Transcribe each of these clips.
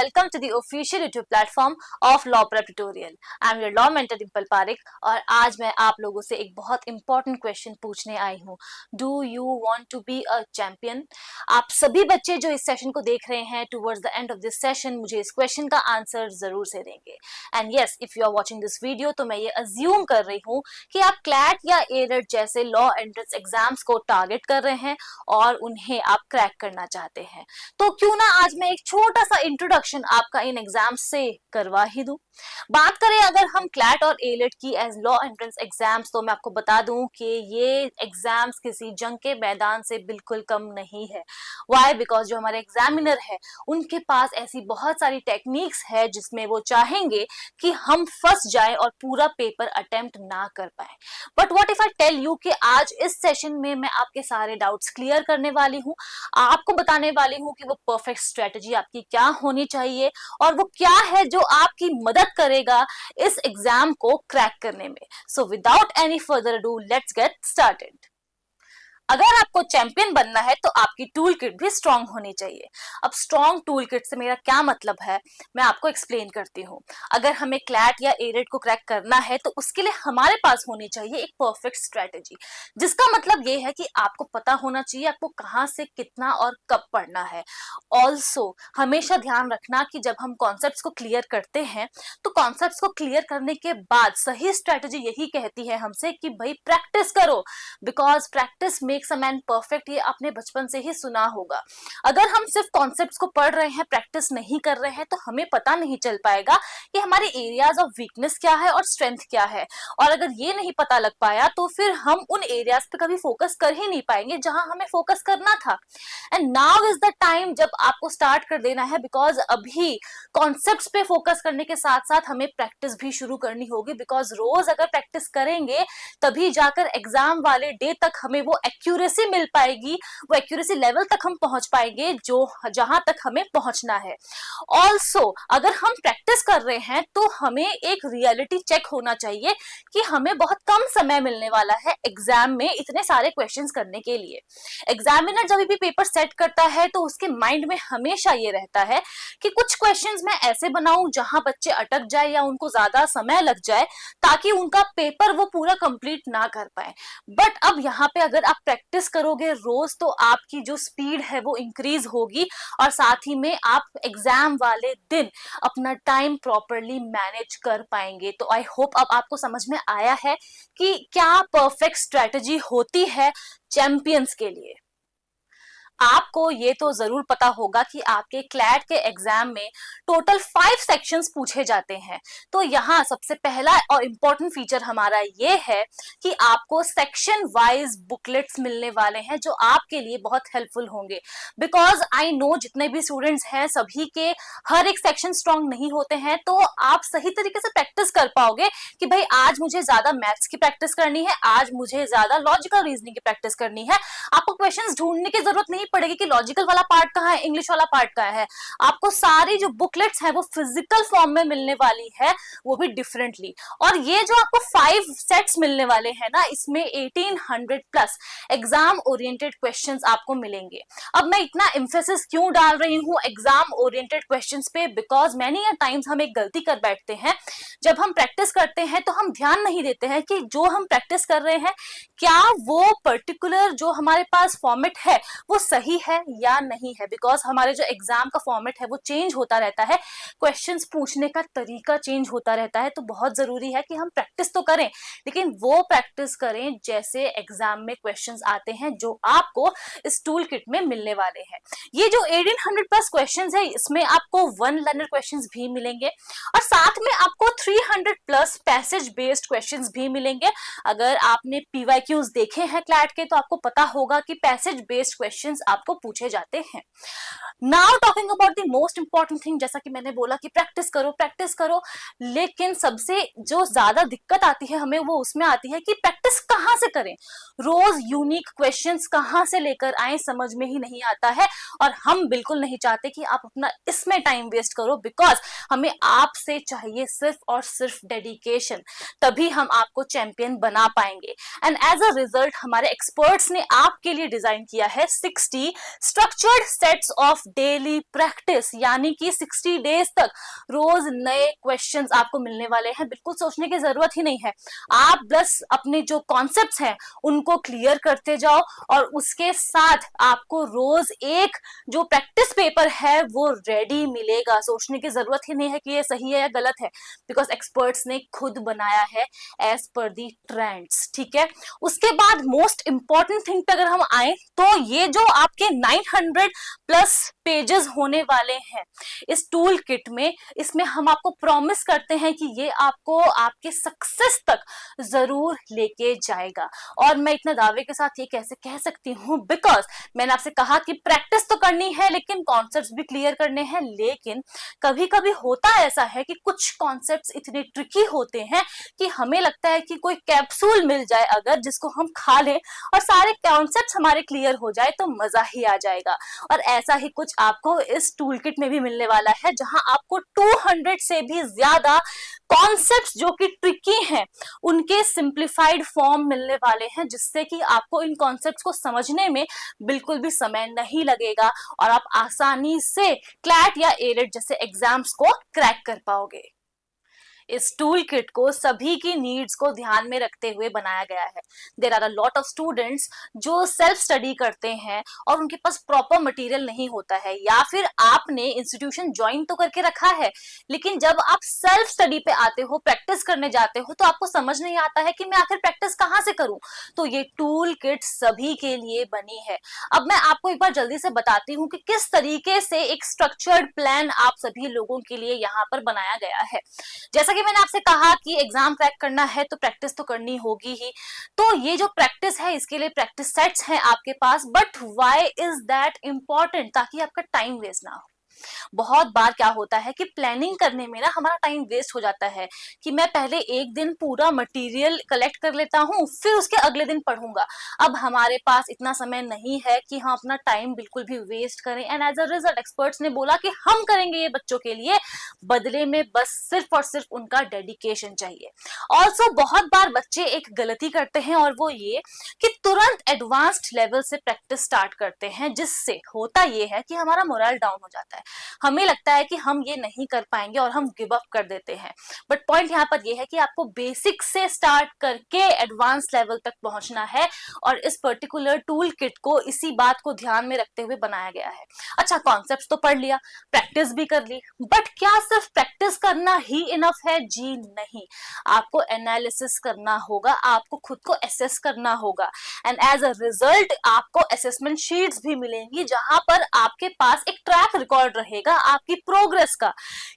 welcome to the official YouTube platform of Law Prep Tutorial. I am your law mentor Dimple Parekh और आज मैं आप लोगों से एक बहुत important question पूछने आई हूँ. Do you want to be a champion? आप सभी बच्चे जो इस सेशन को देख रहे हैं towards the end of this session मुझे इस question का आंसर जरूर से देंगे. And yes, if you are watching this video तो मैं ये assume कर रही हूँ कि आप CLAT या ALET जैसे law entrance exams को target कर रहे हैं और उन्हें आप क्रैक करना चाहते हैं. तो क्यों ना आज मैं एक छोटा सा इंट्रोडक्शन आपका इन एग्जाम से करवा ही दूं. बात करें अगर हम क्लैट और एलेट की एज लॉ एंट्रेंस एग्जाम्स तो मैं आपको बता दूं कि ये एग्जाम्स किसी जंग के मैदान से बिल्कुल कम नहीं है. वाई? बिकॉज जो हमारे एग्जामिनर है उनके पास ऐसी बहुत सारी टेक्निक्स है जिसमें वो चाहेंगे कि हम फंस जाए और पूरा पेपर अटेम्प्ट ना कर पाए. But what if I tell you कि आज इस सेशन में मैं आपके सारे डाउट्स क्लियर करने वाली हूँ, आपको बताने वाली हूँ कि वो परफेक्ट स्ट्रेटजी आपकी क्या होनी चाहिए और वो क्या है जो आपकी मदद करेगा इस एग्जाम को क्रैक करने में. So without any further do let's get started. अगर आपको चैंपियन बनना है तो आपकी टूल किट भी स्ट्रांग होनी चाहिए. अब स्ट्रांग टूल किट से मेरा क्या मतलब है मैं आपको एक्सप्लेन करती हूँ. अगर हमें क्लैट या एलेट को क्रैक करना है तो उसके लिए हमारे पास होनी चाहिए एक परफेक्ट स्ट्रेटेजी, जिसका मतलब ये है कि आपको पता होना चाहिए आपको कहाँ से कितना और कब पढ़ना है. ऑल्सो हमेशा ध्यान रखना कि जब हम कॉन्सेप्ट्स को क्लियर करते हैं तो कॉन्सेप्ट्स को क्लियर करने के बाद सही स्ट्रेटेजी यही कहती है हमसे कि भाई प्रैक्टिस करो, because practice makes a man perfect. ये आपने बचपन से ही सुना होगा. अगर हम सिर्फ कॉन्सेप्ट्स को पढ़ रहे हैं, प्रैक्टिस नहीं कर रहे हैं तो हमें पता नहीं चल पाएगा कि हमारे एरियाज ऑफ वीकनेस क्या है और स्ट्रेंथ क्या है. और अगर ये नहीं पता लग पाया तो फिर हम उन एरियाज पे कभी फोकस कर ही नहीं पाएंगे जहां हमें फोकस करना था. And now is the time जब आपको स्टार्ट कर देना है, बिकॉज अभी कॉन्सेप्ट्स पे फोकस करने के साथ साथ हमें प्रैक्टिस भी शुरू करनी होगी. बिकॉज रोज अगर प्रैक्टिस करेंगे तभी जाकर एग्जाम वाले डे तक हमें वो एक्यूरेसी मिल पाएगी, वो एक्यूरेसी लेवल तक हम पहुंच पाएंगे जो जहां तक हमें पहुंचना है. ऑल्सो अगर हम प्रैक्टिस कर रहे हैं तो हमें एक रियलिटी चेक होना चाहिए कि हमें बहुत कम समय मिलने वाला है एग्जाम में इतने सारे क्वेश्चंस करने के लिए. एग्जामिनर जब भी पेपर सेट करता है तो उसके माइंड में हमेशा ये रहता है कि कुछ क्वेश्चंस मैं ऐसे बनाऊं जहां बच्चे अटक जाए या उनको ज्यादा समय लग जाए ताकि उनका पेपर वो पूरा कंप्लीट ना कर पाए. बट अब यहाँ पे अगर आप प्रैक्टिस करोगे रोज तो आपकी जो स्पीड है वो इंक्रीज होगी और साथ ही में आप एग्जाम वाले दिन अपना टाइम प्रॉपरली मैनेज कर पाएंगे. तो आई होप अब आपको समझ में आया है कि क्या परफेक्ट स्ट्रेटजी होती है चैंपियंस के लिए. आपको ये तो जरूर पता होगा कि आपके क्लैट के एग्जाम में टोटल 5 सेक्शंस पूछे जाते हैं. तो यहाँ सबसे पहला और इम्पोर्टेंट फीचर हमारा ये है कि आपको सेक्शन वाइज बुकलेट्स मिलने वाले हैं जो आपके लिए बहुत हेल्पफुल होंगे. बिकॉज आई नो जितने भी स्टूडेंट्स हैं सभी के हर एक सेक्शन स्ट्रांग नहीं होते हैं, तो आप सही तरीके से प्रैक्टिस कर पाओगे कि भाई आज मुझे ज्यादा मैथ्स की प्रैक्टिस करनी है, आज मुझे ज्यादा लॉजिकल रीजनिंग की प्रैक्टिस करनी है. आपको क्वेश्चंस ढूंढने की जरूरत नहीं पड़ेगी कि लॉजिकल वाला पार्ट कहाँ है, इंग्लिश वाला पार्ट कहाँ है. आपको सारी जो बुकलेट्स हैं वो फिजिकल फॉर्म में मिलने वाली है, वो भी डिफरेंटली. और ये जो आपको 5 सेट्स मिलने वाले हैं ना, इसमें 1800 प्लस एग्जाम ओरिएंटेड क्वेश्चंस आपको मिलेंगे. अब मैं इतना एम्फेसिस क्यों डाल रही हूँ एग्जाम ओरिएंटेड क्वेश्चंस पे, बिकॉज मैनी टाइम्स हम एक गलती कर बैठते हैं. जब हम प्रैक्टिस करते हैं तो हम ध्यान नहीं देते हैं कि जो हम प्रैक्टिस कर रहे हैं क्या वो पर्टिकुलर जो हमारे पास फॉर्मेट है वो सही है या नहीं है. बिकॉज हमारे जो एग्जाम का फॉर्मेट है वो चेंज होता रहता है, क्वेश्चंस पूछने का तरीका चेंज होता रहता है. तो बहुत जरूरी है कि हम प्रैक्टिस तो करें लेकिन वो प्रैक्टिस करें जैसे एग्जाम में क्वेश्चंस आते हैं जो आपको इस टूल किट में मिलने वाले हैं. ये जो 1800 प्लस क्वेश्चंस है इसमें आपको 1 लर्नर क्वेश्चंस भी मिलेंगे और साथ में आपको 300 प्लस पैसेज बेस्ड क्वेश्चंस भी मिलेंगे. अगर आपने पीवाईक्यूज देखे हैं क्लैट के तो आपको पता होगा कि पैसेज बेस्ड क्वेश्चंस आपको पूछे जाते हैं. Now talking about the most important thing, जैसा कि मैंने बोला कि प्रैक्टिस करो, लेकिन सबसे जो ज्यादा दिक्कत आती है हमें वो उसमें आती है कि प्रैक्टिस कहाँ से करें. रोज यूनिक क्वेश्चंस कहाँ से लेकर आए समझ में ही नहीं आता है और हम बिल्कुल नहीं चाहते कि आप अपना इसमें टाइम वेस्ट करो. बिकॉज हमें आपसे चाहिए सिर्फ और सिर्फ डेडिकेशन, तभी हम आपको चैंपियन बना पाएंगे. एंड एज अ रिजल्ट हमारे एक्सपर्ट्स ने आपके लिए डिजाइन किया है 60 60 structured sets of daily practice, यानी कि 60 डेज तक रोज नए क्वेश्चंस आपको मिलने वाले हैं। बिल्कुल सोचने की जरूरत ही नहीं है, आप बस अपने जो कॉन्सेप्ट्स हैं उनको क्लियर करते जाओ और उसके साथ आपको रोज एक जो प्रैक्टिस पेपर है वो रेडी मिलेगा। सोचने की जरूरत ही नहीं है कि ये सही है या गलत है, बिकॉज एक्सपर्ट्स ने खुद बनाया है एज पर दी ट्रेंड्स। ठीक है, उसके बाद मोस्ट इंपॉर्टेंट थिंग पे अगर हम आए तो ये जो आपके 900 प्लस पेजेस होने वाले हैं इस टूल किट में, इसमें हम आपको प्रॉमिस करते हैं कि ये आपको आपके सक्सेस तक जरूर लेके जाएगा। और मैं इतना दावे के साथ ये कैसे कह सकती हूँ, बिकॉज मैंने आपसे कहा कि प्रैक्टिस तो करनी है लेकिन कॉन्सेप्ट्स भी क्लियर करने हैं। लेकिन कभी कभी होता ऐसा है कि कुछ कॉन्सेप्ट्स इतने ट्रिकी होते हैं कि हमें लगता है कि कोई कैप्सूल मिल जाए अगर, जिसको हम खा लें और सारे कॉन्सेप्ट्स हमारे क्लियर हो जाए तो मजा ही आ जाएगा। और ऐसा ही कुछ आपको इस टूल किट में भी मिलने वाला है, जहां आपको 200 से भी ज्यादा कॉन्सेप्ट्स जो कि ट्रिकी हैं उनके सिंप्लीफाइड फॉर्म मिलने वाले हैं, जिससे कि आपको इन कॉन्सेप्ट्स को समझने में बिल्कुल भी समय नहीं लगेगा और आप आसानी से क्लैट या एलेट जैसे एग्जाम्स को क्रैक कर पाओगे। इस टूल किट को सभी की नीड्स को ध्यान में रखते हुए बनाया गया है। There are a lot of students जो सेल्फ स्टडी करते हैं और उनके पास प्रॉपर मटेरियल नहीं होता है, या फिर आपने इंस्टीट्यूशन ज्वाइन तो करके रखा है लेकिन जब आप सेल्फ स्टडी पे आते हो, प्रैक्टिस करने जाते हो, तो आपको समझ नहीं आता है कि मैं आखिर प्रैक्टिस कहाँ से करूं। तो ये टूल किट सभी के लिए बनी है। अब मैं आपको एक बार जल्दी से बताती हूँ कि किस तरीके से एक स्ट्रक्चर्ड प्लान आप सभी लोगों के लिए यहाँ पर बनाया गया है। जैसा कि मैंने आपसे कहा कि एग्जाम क्रैक करना है तो प्रैक्टिस तो करनी होगी ही। तो ये जो प्रैक्टिस है इसके लिए प्रैक्टिस सेट्स हैं आपके पास, but why is that important, ताकि आपका टाइम वेस्ट ना हो। बहुत बार क्या होता है कि प्लानिंग करने में ना हमारा टाइम वेस्ट हो जाता है कि मैं पहले एक दिन पूरा मटेरियल कलेक्ट कर लेता हूं फिर उसके अगले दिन पढ़ूंगा। अब हमारे पास इतना समय नहीं है कि हम अपना टाइम बिल्कुल भी वेस्ट करें, and as a result experts ने बोला कि हम करेंगे ये बच्चों के लिए, बदले में बस सिर्फ और सिर्फ उनका डेडिकेशन चाहिए। ऑल्सो बहुत बार बच्चे एक गलती करते हैं और वो ये कि तुरंत एडवांस्ड लेवल से प्रैक्टिस स्टार्ट करते हैं, जिससे होता ये है कि हमारा मोरल डाउन हो जाता है। हमें लगता है कि हम ये नहीं कर पाएंगे और हम गिव अप कर देते हैं। बट पॉइंट यहाँ पर ये है कि आपको बेसिक से स्टार्ट करके एडवांस लेवल तक पहुंचना है, और इस पर्टिकुलर टूल किट को इसी बात को ध्यान में रखते हुए बनाया गया है। अच्छा, कॉन्सेप्ट्स तो पढ़ लिया, प्रैक्टिस भी कर ली, बट क्या सिर्फ प्रैक्टिस करना ही इनफ है? जी नहीं, आपको एनालिसिस करना होगा, आपको खुद को एसेस करना होगा, एंड एज अ रिजल्ट आपको असेसमेंट शीट्स भी मिलेंगी जहां पर आपके पास एक ट्रैक रिकॉर्ड रहेगा आपकी प्रोग्रेस का,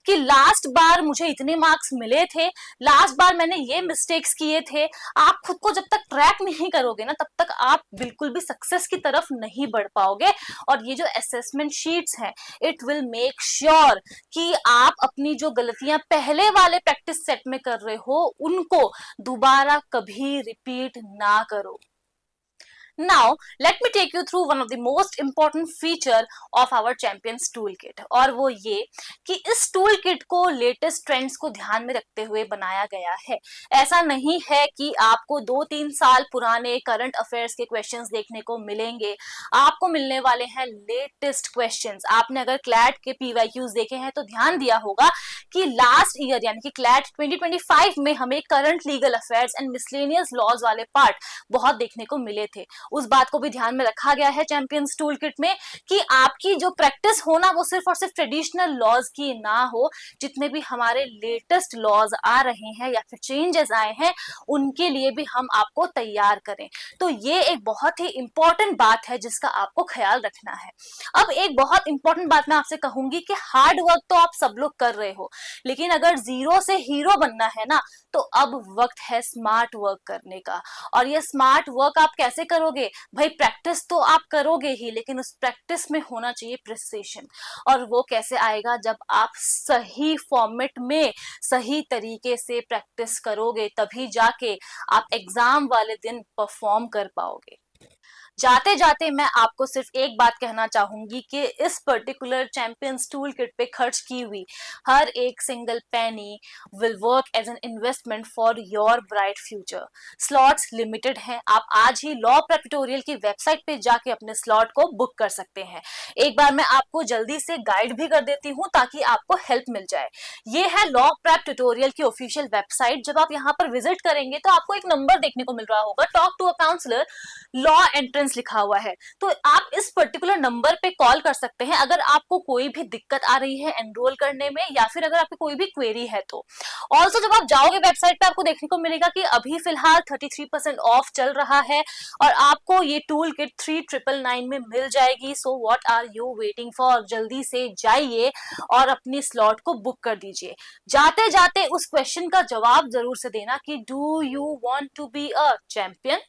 कि लास्ट बार मुझे इतने मार्क्स मिले थे, लास्ट बार मैंने ये मिस्टेक्स किए थे। आप खुद को जब तक ट्रैक नहीं करोगे ना तब तक आप बिल्कुल भी सक्सेस की तरफ नहीं बढ़ पाओगे। और ये जो असेसमेंट शीट्स हैं इट विल मेक श्योर कि आप अपनी जो गलतियां पहले वाले प्रैक्टिस सेट में कर रहे हो उनको दोबारा कभी रिपीट ना करो। Now, let me take you through one of the most important feature of our Champions Toolkit, और वो ये कि इस टूल किट को लेटेस्ट ट्रेंड्स को ध्यान में रखते हुए बनाया गया है। ऐसा नहीं है कि आपको 2-3 साल पुराने करंट अफेयर्स के क्वेश्चंस देखने को मिलेंगे, आपको मिलने वाले हैं लेटेस्ट क्वेश्चंस। आपने अगर क्लैट के पीवाईक्यूज देखे हैं तो ध्यान दिया होगा कि लास्ट ईयर यानी कि क्लैट 2025 में हमें current legal affairs and miscellaneous laws वाले पार्ट बहुत देखने को मिले थे। उस बात को भी ध्यान में रखा गया है चैंपियंस टूल किट में कि आपकी जो प्रैक्टिस हो ना वो सिर्फ और सिर्फ ट्रेडिशनल लॉज की ना हो, जितने भी हमारे लेटेस्ट लॉज आ रहे हैं या फिर चेंजेस आए हैं उनके लिए भी हम आपको तैयार करें। तो ये एक बहुत ही इंपॉर्टेंट बात है जिसका आपको ख्याल रखना है। अब एक बहुत इंपॉर्टेंट बात मैं आपसे कहूंगी कि हार्ड वर्क तो आप सब लोग कर रहे हो, लेकिन अगर जीरो से हीरो बनना है ना तो अब वक्त है स्मार्ट वर्क करने का। और ये स्मार्ट वर्क आप कैसे करोगे भाई? प्रैक्टिस तो आप करोगे ही, लेकिन उस प्रैक्टिस में होना चाहिए प्रिसिशन। और वो कैसे आएगा? जब आप सही फॉर्मेट में सही तरीके से प्रैक्टिस करोगे, तभी जाके आप एग्जाम वाले दिन परफॉर्म कर पाओगे। जाते जाते मैं आपको सिर्फ एक बात कहना चाहूंगी कि इस पर्टिकुलर चैंपियंस टूल किट पे खर्च की हुई हर एक single penny will work as an investment for your bright future. Slots limited हैं, आप आज ही लॉ प्रेप ट्यूटोरियल की वेबसाइट पे जाके अपने स्लॉट को बुक कर सकते हैं। एक बार मैं आपको जल्दी से गाइड भी कर देती हूँ ताकि आपको हेल्प मिल जाए। ये है लॉ प्रेप ट्यूटोरियल की ऑफिशियल वेबसाइट। जब आप यहाँ पर विजिट करेंगे तो आपको एक नंबर देखने को मिल रहा होगा, talk to a counsellor, law entrance लिखा हुआ है। तो आप इस पर्टिकुलर नंबर पे कॉल कर सकते हैं अगर आपको कोई भी दिक्कत आ रही है एनरोल करने में, या फिर अगर आपकी कोई भी क्वेरी है तो। ऑल्सो जब आप जाओगे वेबसाइट पे आपको देखने को मिलेगा कि अभी फिलहाल 33% ऑफ चल रहा है और आपको ये टूल किट 3999 में मिल जाएगी। So what are you waiting for? जल्दी से जाइए और अपनी स्लॉट को बुक कर दीजिए। जाते जाते उस क्वेश्चन का जवाब जरूर से देना कि do you want to be a champion.